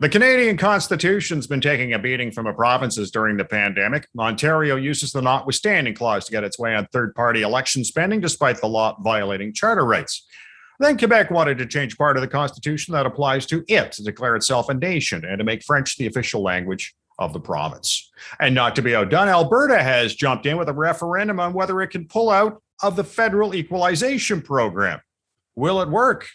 The Canadian Constitution's been taking a beating from the provinces during the pandemic. Ontario uses the notwithstanding clause to get its way on third-party election spending, despite the law violating charter rights. Then Quebec wanted to change part of the Constitution that applies to it to declare itself a nation and to make French the official language of the province. And not to be outdone, Alberta has jumped in with a referendum on whether it can pull out of the federal Equalization Program. Will it work?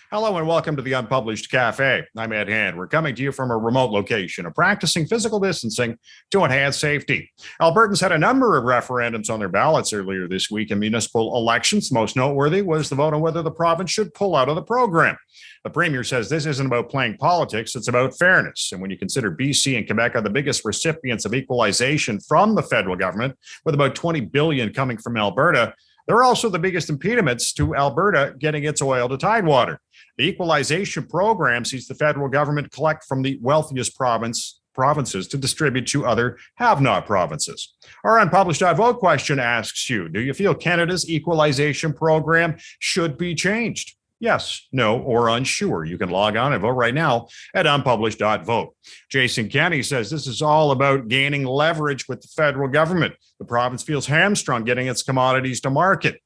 Hello and welcome to the Unpublished Cafe. I'm Ed Hand. We're coming to you from a remote location of practicing physical distancing to enhance safety. Albertans had a number of referendums on their ballots earlier this week in municipal elections. Most noteworthy was the vote on whether the province should pull out of the program. The Premier says this isn't about playing politics, it's about fairness. And when you consider BC and Quebec are the biggest recipients of equalization from the federal government, with about $20 billion coming from Alberta, they're also the biggest impediments to Alberta getting its oil to tidewater. The Equalization Program sees the federal government collect from the wealthiest provinces to distribute to other have-not provinces. Our unpublished.vote question asks you, do you feel Canada's Equalization Program should be changed? Yes, no, or unsure. You can log on and vote right now at unpublished.vote. Jason Kenney says this is all about gaining leverage with the federal government. The province feels hamstrung getting its commodities to market.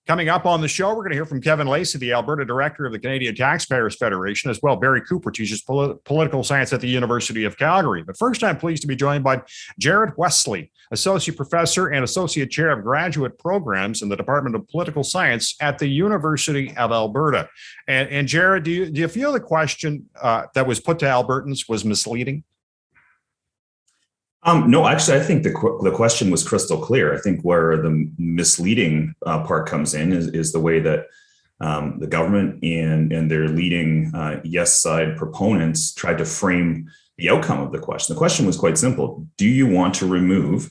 Coming up on the show, we're going to hear from Kevin Lacey, the Alberta director of the Canadian Taxpayers Federation, as well. Barry Cooper teaches political science at the University of Calgary. But first, I'm pleased to be joined by Jared Wesley, associate professor and associate chair of graduate programs in the Department of Political Science at the University of Alberta. And Jared, do you feel the question that was put to Albertans was misleading? No, actually, I think the question was crystal clear. I think where the misleading part comes in is the way that the government and their leading yes side proponents tried to frame the outcome of the question. The question was quite simple. Do you want to remove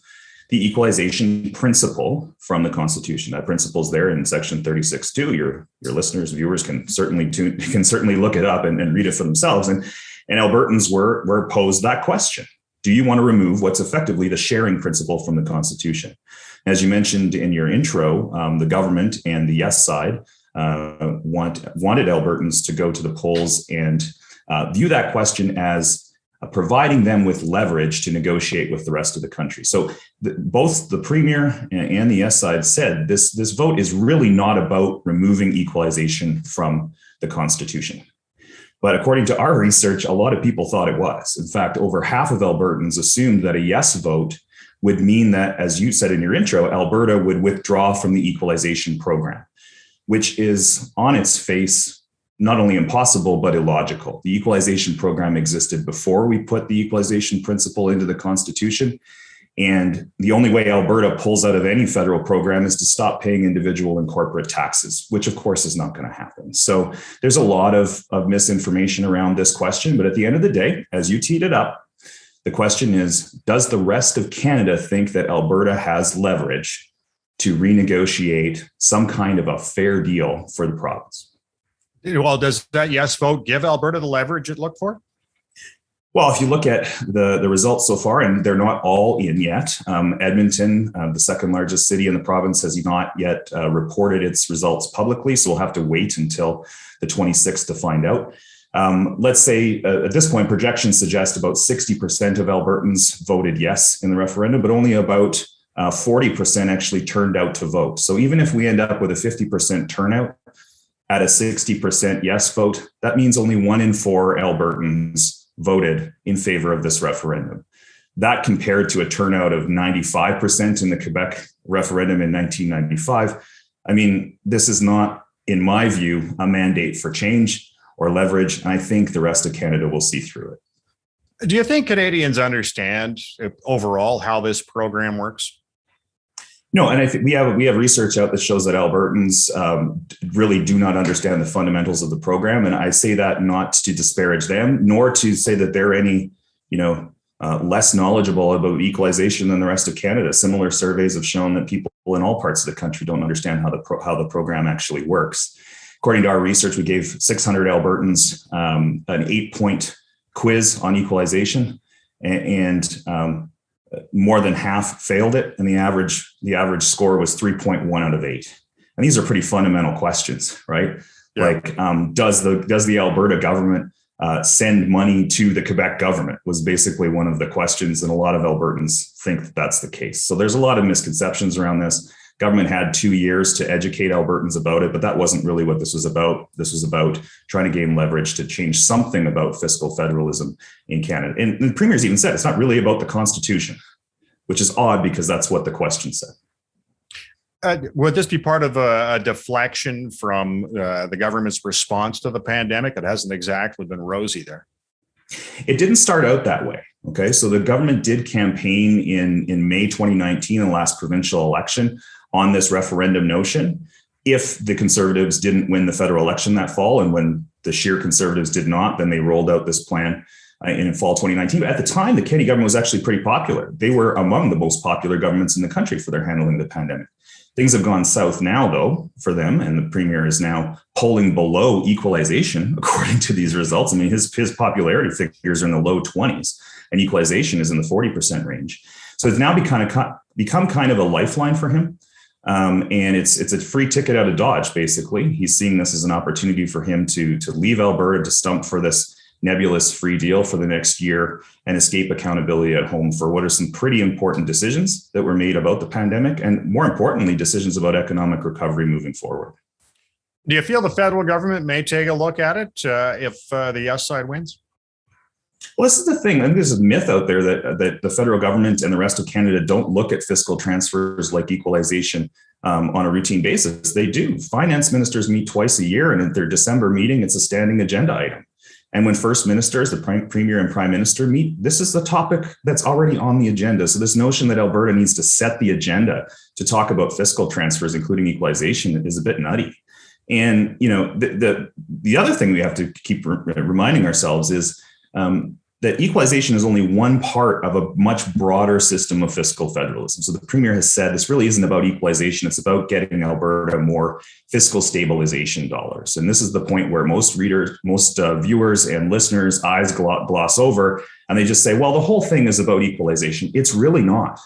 the equalization principle from the Constitution? That principle is there in section 36.2. Your listeners, viewers can certainly look it up and read it for themselves. And Albertans were posed that question. Do you want to remove what's effectively the sharing principle from the Constitution? As you mentioned in your intro, the government and the yes side wanted Albertans to go to the polls and view that question as providing them with leverage to negotiate with the rest of the country. So both the Premier and the yes side said this vote is really not about removing equalization from the Constitution. But according to our research, a lot of people thought it was. In fact, over half of Albertans assumed that a yes vote would mean that, as you said in your intro, Alberta would withdraw from the Equalization Program, which is on its face not only impossible, but illogical. The Equalization Program existed before we put the equalization principle into the Constitution. And the only way Alberta pulls out of any federal program is to stop paying individual and corporate taxes, which of course is not going to happen. So there's a lot of misinformation around this question. But at the end of the day, as you teed it up, the question is, does the rest of Canada think that Alberta has leverage to renegotiate some kind of a fair deal for the province? Well, does that yes vote give Alberta the leverage it looked for? Well, if you look at the results so far, and they're not all in yet, Edmonton, the second largest city in the province, has not yet reported its results publicly. So we'll have to wait until the 26th to find out. Let's say at this point, projections suggest about 60% of Albertans voted yes in the referendum, but only about 40% actually turned out to vote. So even if we end up with a 50% turnout at a 60% yes vote, that means only 1 in 4 Albertans voted in favor of this referendum. That compared to a turnout of 95% in the Quebec referendum in 1995. I mean, this is not, in my view, a mandate for change or leverage. And I think the rest of Canada will see through it. Do you think Canadians understand overall how this program works? No, and I think we have research out that shows that Albertans really do not understand the fundamentals of the program, and I say that not to disparage them, nor to say that they're any, less knowledgeable about equalization than the rest of Canada. Similar surveys have shown that people in all parts of the country don't understand how the program actually works. According to our research, we gave 600 Albertans an 8-point quiz on equalization, and more than half failed it, and the average score was 3.1 out of 8. And these are pretty fundamental questions, right? Yeah. Like, does the Alberta government send money to the Quebec government was basically one of the questions, and a lot of Albertans think that that's the case. So there's a lot of misconceptions around this. Government had 2 years to educate Albertans about it, but that wasn't really what this was about. This was about trying to gain leverage to change something about fiscal federalism in Canada. And the Premier's even said it's not really about the Constitution, which is odd because that's what the question said. Would this be part of a deflection from the government's response to the pandemic? It hasn't exactly been rosy there. It didn't start out that way. Okay, so the government did campaign in May 2019, the last provincial election, on this referendum notion. If the Conservatives didn't win the federal election that fall, and when the sheer Conservatives did not, then they rolled out this plan in fall 2019. But at the time, the Kenney government was actually pretty popular. They were among the most popular governments in the country for their handling of the pandemic. Things have gone south now, though, for them, and the Premier is now polling below equalization, according to these results. I mean, his popularity figures are in the low 20s, and equalization is in the 40% range. So it's now become kind of a lifeline for him. And it's a free ticket out of Dodge, basically. He's seeing this as an opportunity for him to leave Alberta, to stump for this nebulous free deal for the next year and escape accountability at home for what are some pretty important decisions that were made about the pandemic, and more importantly, decisions about economic recovery moving forward. Do you feel the federal government may take a look at it if the yes side wins? Well, this is the thing. I think there's a myth out there that the federal government and the rest of Canada don't look at fiscal transfers like equalization on a routine basis. They do. Finance ministers meet twice a year, and at their December meeting, it's a standing agenda item. And when first ministers, the Premier and Prime Minister meet, this is the topic that's already on the agenda. So this notion that Alberta needs to set the agenda to talk about fiscal transfers, including equalization, is a bit nutty. And the other thing we have to keep reminding ourselves is that equalization is only one part of a much broader system of fiscal federalism. So the Premier has said this really isn't about equalization. It's about getting Alberta more fiscal stabilization dollars. And this is the point where most viewers and listeners' eyes gloss over, and they just say, well, the whole thing is about equalization. It's really not.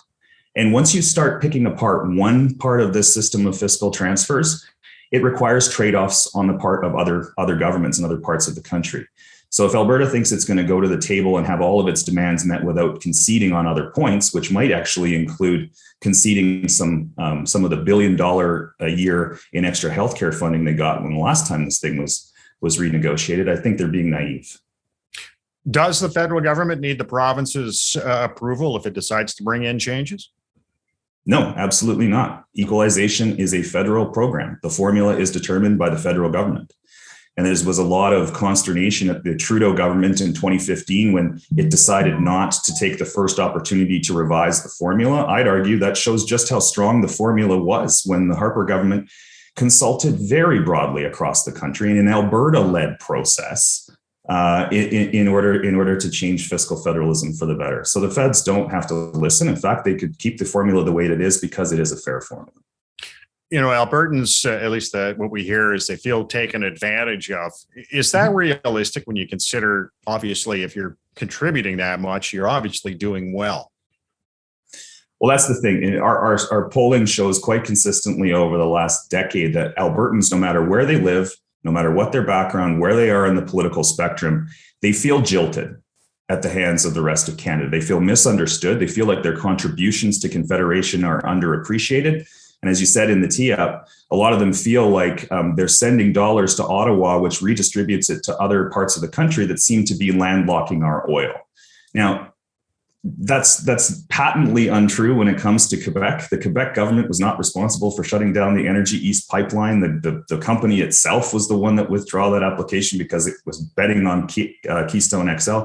And once you start picking apart one part of this system of fiscal transfers, it requires trade-offs on the part of other governments in other parts of the country. So if Alberta thinks it's going to go to the table and have all of its demands met without conceding on other points, which might actually include conceding some of the $1 billion a year in extra healthcare funding they got when the last time this thing was renegotiated, I think they're being naive. Does the federal government need the province's approval if it decides to bring in changes? No, absolutely not. Equalization is a federal program. The formula is determined by the federal government. And there was a lot of consternation at the Trudeau government in 2015 when it decided not to take the first opportunity to revise the formula. I'd argue that shows just how strong the formula was when the Harper government consulted very broadly across the country in an Alberta-led process in order to change fiscal federalism for the better. So the feds don't have to listen. In fact, they could keep the formula the way it is because it is a fair formula. Albertans, at least what we hear is they feel taken advantage of. Is that realistic when you consider, obviously, if you're contributing that much, you're obviously doing well? Well, that's the thing. Our polling shows quite consistently over the last decade that Albertans, no matter where they live, no matter what their background, where they are in the political spectrum, they feel jilted at the hands of the rest of Canada. They feel misunderstood. They feel like their contributions to Confederation are underappreciated. And as you said in the tee-up, a lot of them feel like they're sending dollars to Ottawa, which redistributes it to other parts of the country that seem to be landlocking our oil. Now, that's patently untrue when it comes to Quebec. The Quebec government was not responsible for shutting down the Energy East pipeline. The company itself was the one that withdrew that application because it was betting on Keystone XL.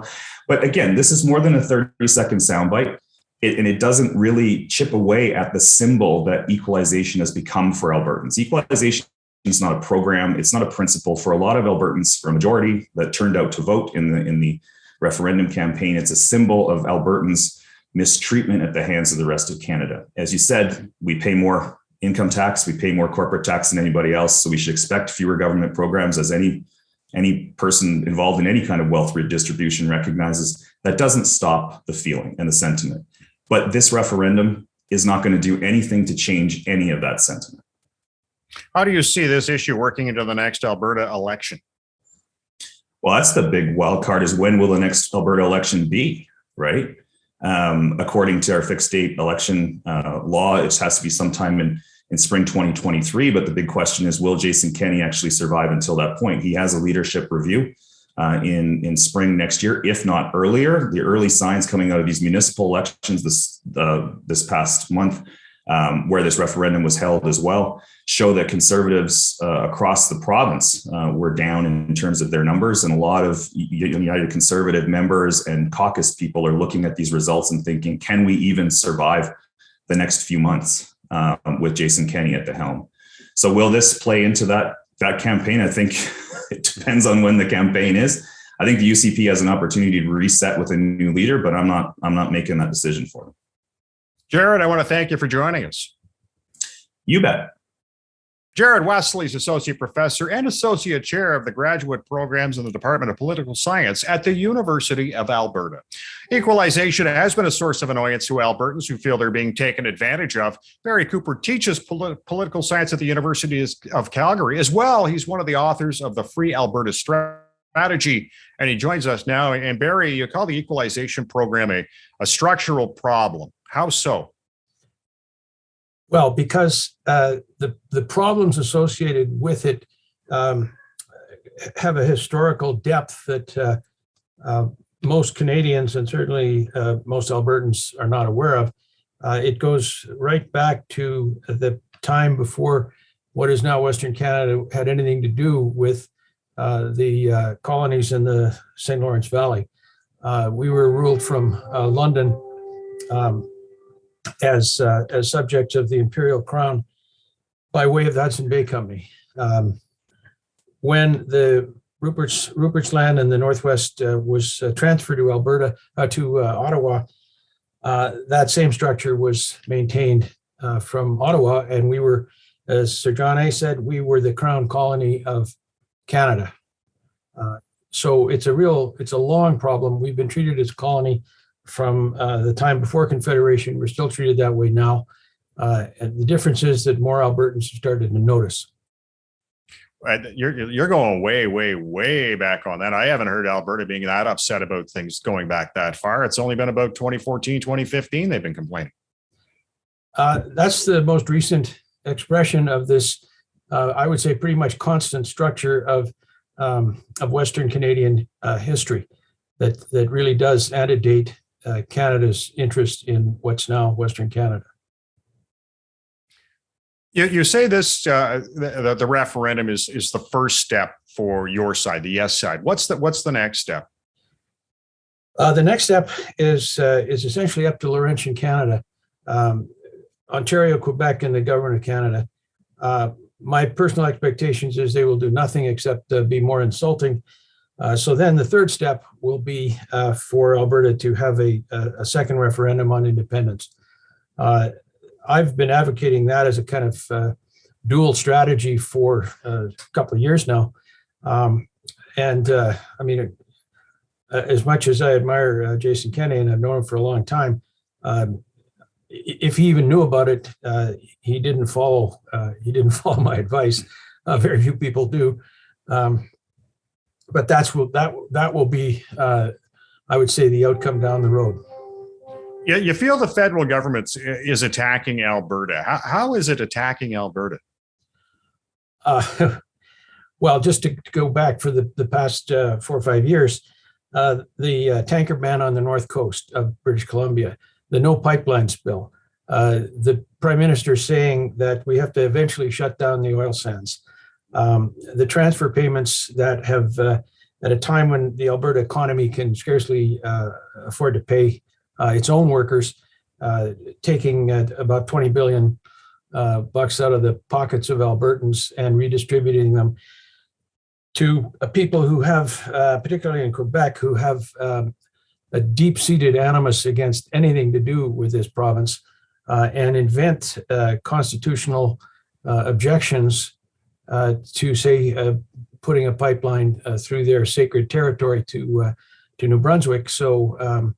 But again, this is more than a 30-second soundbite. And it doesn't really chip away at the symbol that equalization has become for Albertans. Equalization is not a program. It's not a principle. For a lot of Albertans, for a majority that turned out to vote in the referendum campaign, it's a symbol of Albertans' mistreatment at the hands of the rest of Canada. As you said, we pay more income tax, we pay more corporate tax than anybody else, so we should expect fewer government programs, as any person involved in any kind of wealth redistribution recognizes. That doesn't stop the feeling and the sentiment. But this referendum is not going to do anything to change any of that sentiment. How do you see this issue working into the next Alberta election? Well, that's the big wild card, is when will the next Alberta election be, right? According to our fixed date election law, it has to be sometime in spring 2023. But the big question is, will Jason Kenney actually survive until that point? He has a leadership review in spring next year, if not earlier. The early signs coming out of these municipal elections this past month, where this referendum was held as well, show that Conservatives across the province were down in terms of their numbers. And a lot of United Conservative members and caucus people are looking at these results and thinking, can we even survive the next few months with Jason Kenney at the helm? So will this play into that campaign? I think it depends on when the campaign is. I think the UCP has an opportunity to reset with a new leader, but I'm not making that decision for them. Jared, I want to thank you for joining us. You bet. Jared Wesley is Associate Professor and Associate Chair of the Graduate Programs in the Department of Political Science at the University of Alberta. Equalization has been a source of annoyance to Albertans who feel they're being taken advantage of. Barry Cooper teaches political science at the University of Calgary. As well, he's one of the authors of the Free Alberta Strategy, and he joins us now. And Barry, you call the Equalization Program a structural problem. How so? Well, because the problems associated with it have a historical depth that most Canadians and certainly most Albertans are not aware of. It goes right back to the time before what is now Western Canada had anything to do with the colonies in the St. Lawrence Valley. We were ruled from London as subjects of the Imperial Crown by way of the Hudson Bay Company. When the Rupert's Land in the Northwest was transferred to Alberta, to Ottawa, that same structure was maintained from Ottawa, and we were, as Sir John A. said, we were the Crown Colony of Canada. So it's a long problem. We've been treated as a colony from the time before Confederation. We're still treated that way now. And the difference is that more Albertans have started to notice. You're going way, way, way back on that. I haven't heard Alberta being that upset about things going back that far. It's only been about 2014, 2015 they've been complaining. That's the most recent expression of this, I would say, pretty much constant structure of Western Canadian history that really does antedate Canada's interest in what's now Western Canada. You say this, the referendum is the first step for your side, the yes side. What's the next step? The next step is essentially up to Laurentian Canada, Ontario, Quebec, and the government of Canada. My personal expectations is they will do nothing except be more insulting. So then the third step will be for Alberta to have a second referendum on independence. I've been advocating that as a kind of dual strategy for a couple of years now. I mean, as much as I admire Jason Kenney, and I've known him for a long time, if he even knew about it, he didn't follow my advice. Very few people do. But that will be, I would say, the outcome down the road. Yeah, you feel the federal government is attacking Alberta. How is it attacking Alberta? Well, just to go back for the past 4 or 5 years, the tanker ban on the north coast of British Columbia, the no pipelines bill, the Prime Minister saying that we have to eventually shut down the oil sands, the transfer payments that have, at a time when the Alberta economy can scarcely afford to pay its own workers, taking about $20 billion bucks out of the pockets of Albertans and redistributing them to people who have, particularly in Quebec, who have a deep-seated animus against anything to do with this province, and invent constitutional objections to, say, putting a pipeline through their sacred territory to New Brunswick, so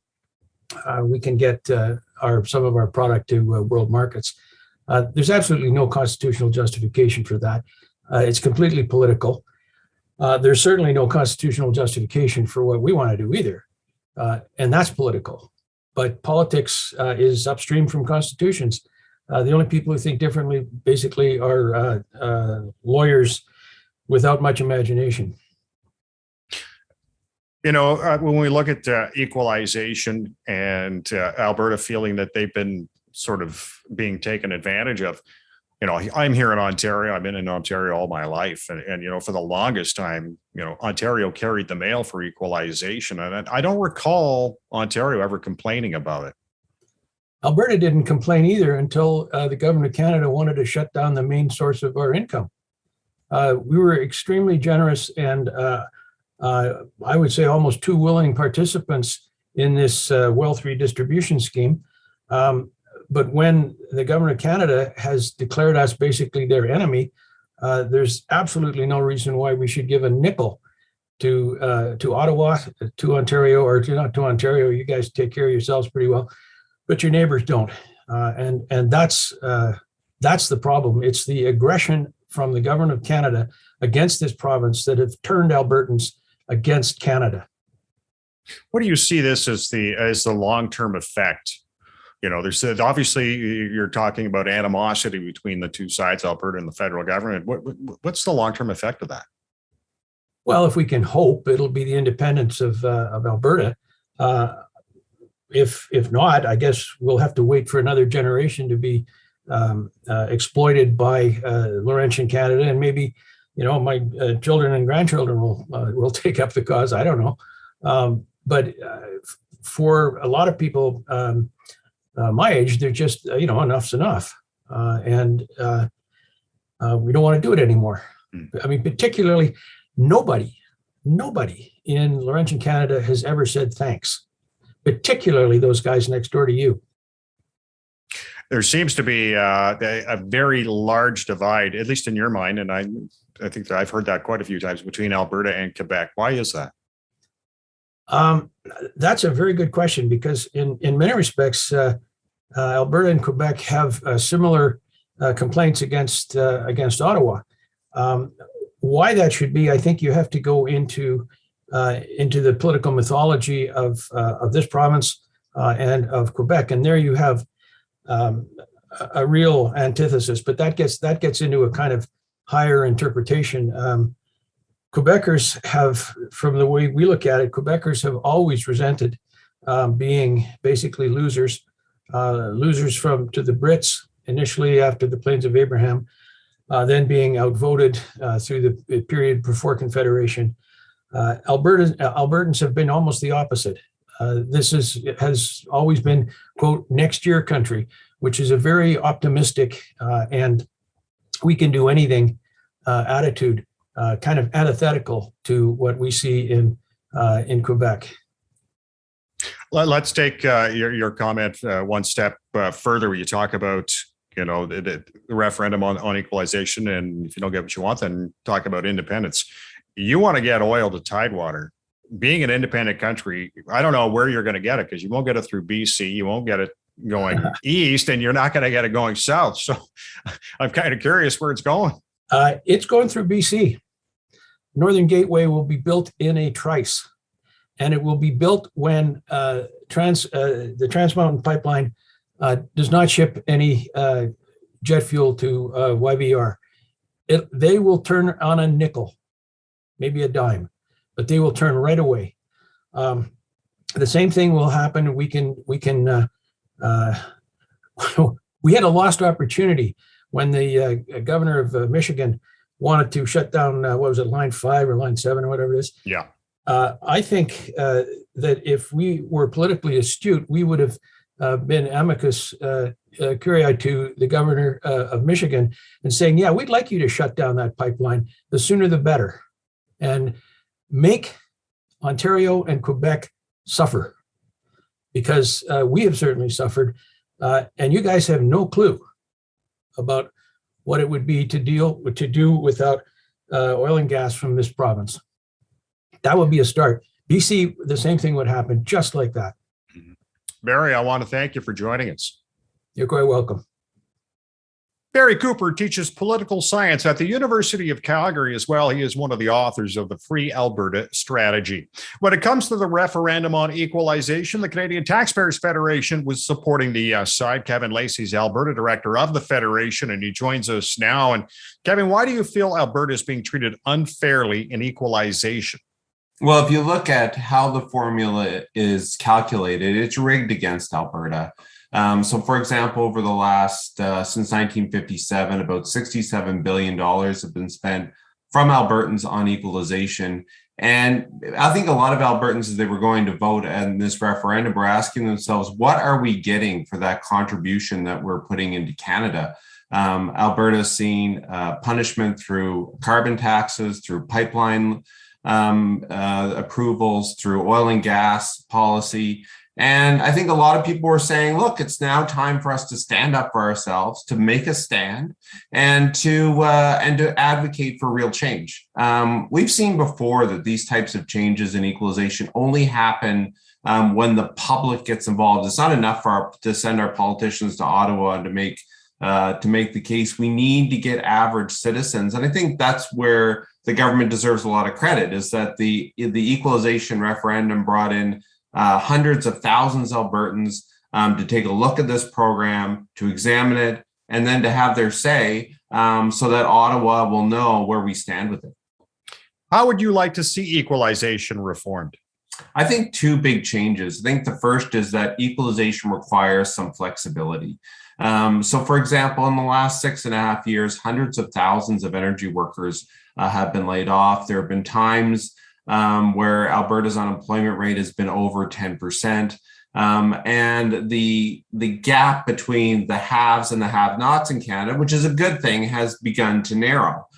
we can get some of our product to world markets. There's absolutely no constitutional justification for that. It's completely political. There's certainly no constitutional justification for what we want to do either. And that's political. But politics is upstream from constitutions. The only people who think differently basically are lawyers without much imagination. When we look at equalization and Alberta feeling that they've been sort of being taken advantage of, I'm here in Ontario. I've been in Ontario all my life. And for the longest time, Ontario carried the mail for equalization. And I don't recall Ontario ever complaining about it. Alberta didn't complain either until the government of Canada wanted to shut down the main source of our income. We were extremely generous and I would say almost too willing participants in this wealth redistribution scheme. But when the government of Canada has declared us basically their enemy, there's absolutely no reason why we should give a nickel to Ottawa, to Ontario, or not to Ontario. You guys take care of yourselves pretty well, but your neighbors don't. And that's the problem. It's the aggression from the government of Canada against this province that have turned Albertans against Canada. What do you see this as the long-term effect? There's obviously you're talking about animosity between the two sides, Alberta and the federal government. What's the long-term effect of that? Well, if we can hope, it'll be the independence of Alberta. If not, I guess we'll have to wait for another generation to be exploited by Laurentian Canada, and maybe my children and grandchildren will take up the cause. I don't know, but for a lot of people my age, they're just enough's enough, and we don't want to do it anymore. I mean, particularly nobody in Laurentian Canada has ever said thanks, particularly those guys next door to you. There seems to be a very large divide, at least in your mind, and I think that I've heard that quite a few times, between Alberta and Quebec. Why is that? That's a very good question, because in many respects, Alberta and Quebec have similar complaints against Ottawa. Why that should be, I think you have to go into the political mythology of this province and of Quebec, and there you have a real antithesis. But that gets into a kind of higher interpretation. Quebecers have, from the way we look at it, Quebecers have always resented being basically losers to the Brits initially after the Plains of Abraham, then being outvoted through the period before Confederation. Albertans have been almost the opposite. This has always been, quote, next year country, which is a very optimistic and we can do anything attitude, kind of antithetical to what we see in Quebec. Let's take your comment one step further, where you talk about the referendum on equalization, and if you don't get what you want, then talk about independence. You want to get oil to tidewater. Being an independent country, I don't know where you're going to get it, because you won't get it through BC, you won't get it going east, and you're not going to get it going south. So I'm kind of curious where it's going. It's going through BC. Northern Gateway will be built in a trice, and it will be built when the Trans Mountain Pipeline does not ship any jet fuel to YVR. They will turn on a nickel, maybe a dime, but they will turn right away. The same thing will happen. We had a lost opportunity when the governor of Michigan wanted to shut down, what was it, Line 5 or Line 7 or whatever it is. Yeah. I think that if we were politically astute, we would have been amicus curiae to the governor of Michigan and saying, yeah, we'd like you to shut down that pipeline. The sooner the better. And make Ontario and Quebec suffer, because we have certainly suffered. And you guys have no clue about what it would be to do without oil and gas from this province. That would be a start. BC, the same thing would happen, just like that. Barry, I want to thank you for joining us. You're quite welcome. Barry Cooper teaches political science at the University of Calgary as well. He is one of the authors of the Free Alberta Strategy. When it comes to the referendum on equalization, the Canadian Taxpayers Federation was supporting the yes side. Kevin Lacey's Alberta director of the Federation, and he joins us now. And Kevin, why do you feel Alberta is being treated unfairly in equalization? Well, if you look at how the formula is calculated, it's rigged against Alberta. So, for example, over the last, since 1957, about $67 billion have been spent from Albertans on equalization. And I think a lot of Albertans, as they were going to vote in this referendum, were asking themselves, what are we getting for that contribution that we're putting into Canada? Alberta's seen punishment through carbon taxes, through pipeline approvals, through oil and gas policy. And I think a lot of people were saying, look, it's now time for us to stand up for ourselves, to make a stand, and to advocate for real change. We've seen before that these types of changes in equalization only happen when the public gets involved. It's not enough to send our politicians to Ottawa and to make the case. We need to get average citizens. And I think that's where the government deserves a lot of credit, is that the equalization referendum brought in hundreds of thousands of Albertans to take a look at this program, to examine it, and then to have their say so that Ottawa will know where we stand with it. How would you like to see equalization reformed? I think two big changes. I think the first is that equalization requires some flexibility. So, for example, in the last 6.5 years, hundreds of thousands of energy workers have been laid off. There have been times where Alberta's unemployment rate has been over 10%. And the gap between the haves and the have-nots in Canada, which is a good thing, has begun to narrow.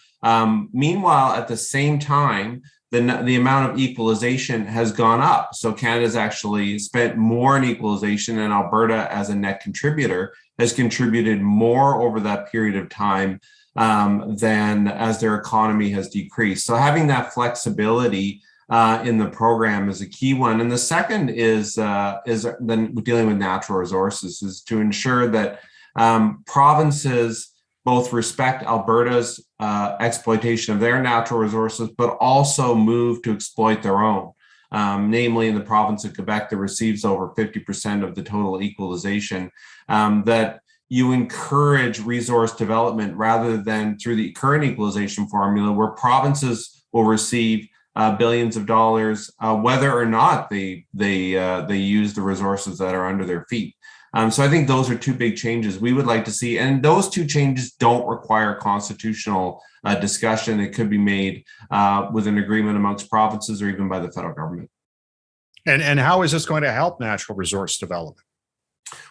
Meanwhile, at the same time, the amount of equalization has gone up. So Canada's actually spent more in equalization, and Alberta, as a net contributor, has contributed more over that period of time than as their economy has decreased. So having that flexibility in the program is a key one. And the second is then dealing with natural resources, is to ensure that provinces both respect Alberta's exploitation of their natural resources, but also move to exploit their own. Namely, in the province of Quebec, that receives over 50% of the total equalization, that you encourage resource development rather than through the current equalization formula, where provinces will receive billions of dollars, whether or not they use the resources that are under their feet. So I think those are two big changes we would like to see. And those two changes don't require constitutional discussion. It could be made with an agreement amongst provinces or even by the federal government. And how is this going to help natural resource development?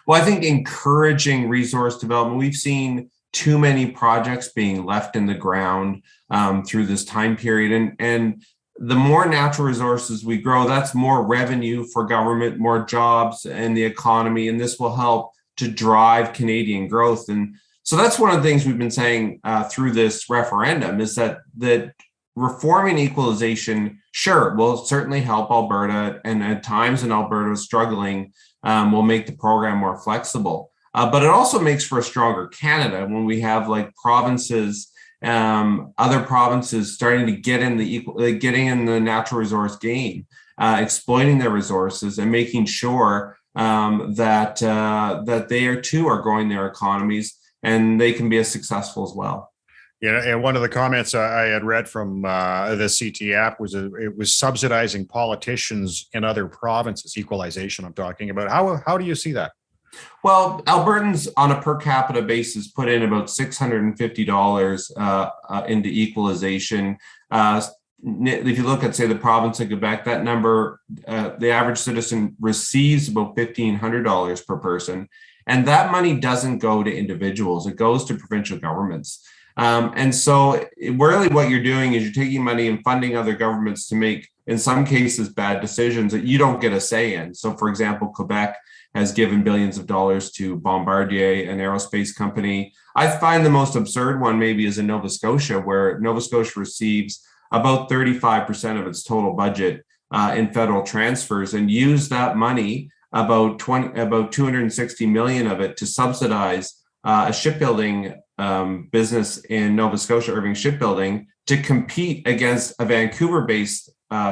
Well, I think encouraging resource development, we've seen too many projects being left in the ground through this time period. And the more natural resources we grow, that's more revenue for government, more jobs in the economy, and this will help to drive Canadian growth. And so that's one of the things we've been saying through this referendum, is that reforming equalization, sure, will certainly help Alberta, and at times when Alberta is struggling, will make the program more flexible. But it also makes for a stronger Canada when we have like provinces, other provinces starting to getting in the natural resource game, exploiting their resources and making sure that they are growing their economies, and they can be as successful as well. Yeah, and one of the comments I had read from the CT app was it was subsidizing politicians in other provinces. Equalization, I'm talking about. How do you see that? Well, Albertans on a per capita basis put in about $650 into equalization. If you look at, say, the province of Quebec, that number, the average citizen receives about $1,500 per person. And that money doesn't go to individuals, it goes to provincial governments. And so really what you're doing is you're taking money and funding other governments to make, in some cases, bad decisions that you don't get a say in. So, for example, Quebec has given billions of dollars to Bombardier, an aerospace company. I find the most absurd one maybe is in Nova Scotia, where Nova Scotia receives about 35% of its total budget in federal transfers, and use that money, about 260 million of it, to subsidize a shipbuilding business in Nova Scotia, Irving Shipbuilding, to compete against a Vancouver-based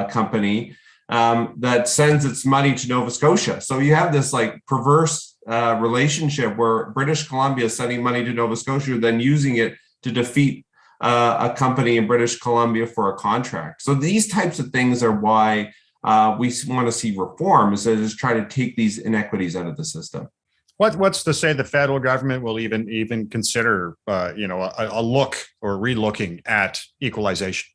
company that sends its money to Nova Scotia. So you have this like perverse relationship where British Columbia is sending money to Nova Scotia, then using it to defeat a company in British Columbia for a contract. So these types of things are why we want to see reform, is to try to take these inequities out of the system. What's to say the federal government will even consider, a look or relooking at equalization?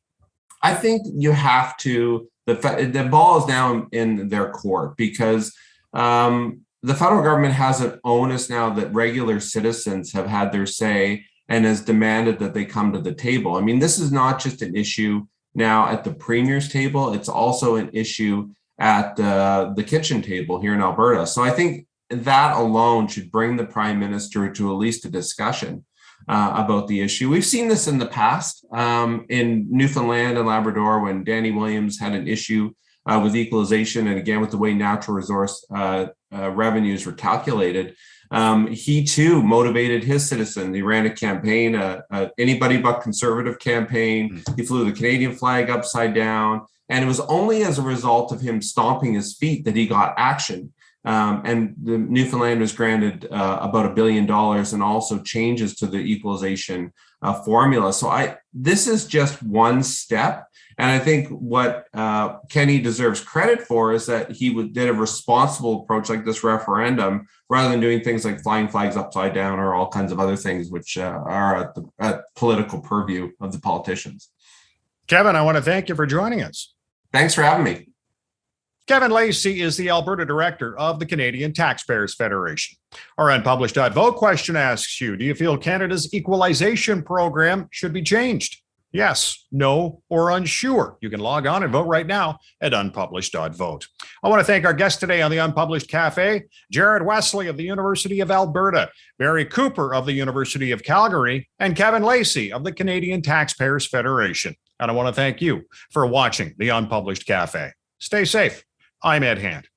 I think you have to. The ball is now in their court, because the federal government has an onus now that regular citizens have had their say and has demanded that they come to the table. I mean, this is not just an issue now at the premier's table; it's also an issue at the kitchen table here in Alberta. So I think that alone should bring the prime minister to at least a discussion about the issue. We've seen this in the past in Newfoundland and Labrador, when Danny Williams had an issue with equalization, and again with the way natural resource revenues were calculated. He too motivated his citizens. He ran a campaign, anybody but conservative campaign. He flew the Canadian flag upside down, and it was only as a result of him stomping his feet that he got action. And the Newfoundland was granted about $1 billion, and also changes to the equalization formula. So this is just one step. And I think what Kenney deserves credit for is that he did a responsible approach like this referendum, rather than doing things like flying flags upside down or all kinds of other things, which are at political purview of the politicians. Kevin, I want to thank you for joining us. Thanks for having me. Kevin Lacey is the Alberta director of the Canadian Taxpayers Federation. Our unpublished vote question asks you, do you feel Canada's equalization program should be changed? Yes, no, or unsure. You can log on and vote right now at unpublished.vote. I want to thank our guests today on the Unpublished Cafe, Jared Wesley of the University of Alberta, Barry Cooper of the University of Calgary, and Kevin Lacey of the Canadian Taxpayers Federation. And I want to thank you for watching the Unpublished Cafe. Stay safe. I'm Ed Hand.